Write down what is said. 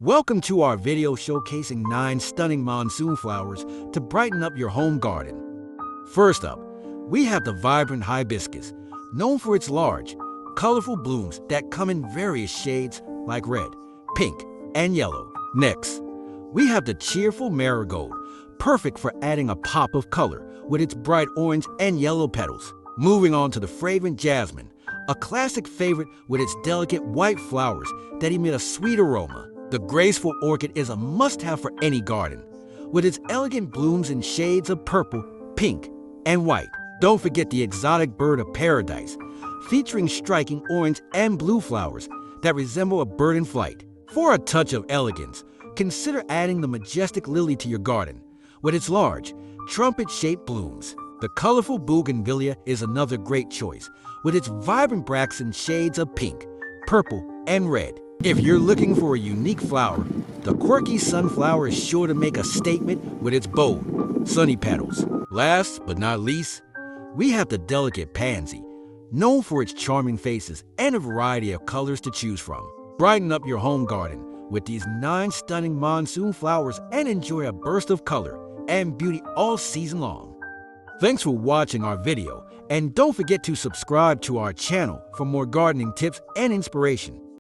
Welcome to our video showcasing 9 stunning monsoon flowers to brighten up your home garden. First up, we have the vibrant hibiscus, known for its large, colorful blooms that come in various shades like red, pink, and yellow. Next, we have the cheerful marigold, perfect for adding a pop of color with its bright orange and yellow petals. Moving on to the fragrant jasmine, a classic favorite with its delicate white flowers that emit a sweet aroma. The graceful orchid is a must-have for any garden, with its elegant blooms in shades of purple, pink, and white. Don't forget the exotic bird of paradise, featuring striking orange and blue flowers that resemble a bird in flight. For a touch of elegance, consider adding the majestic lily to your garden, with its large, trumpet-shaped blooms. The colorful Bougainvillea is another great choice, with its vibrant bracts in shades of pink, purple, and red. If you're looking for a unique flower, the quirky sunflower is sure to make a statement with its bold, sunny petals. Last but not least, we have the delicate pansy, known for its charming faces and a variety of colors to choose from. Brighten up your home garden with these 9 stunning monsoon flowers and enjoy a burst of color and beauty all season long. Thanks for watching our video, and don't forget to subscribe to our channel for more gardening tips and inspiration.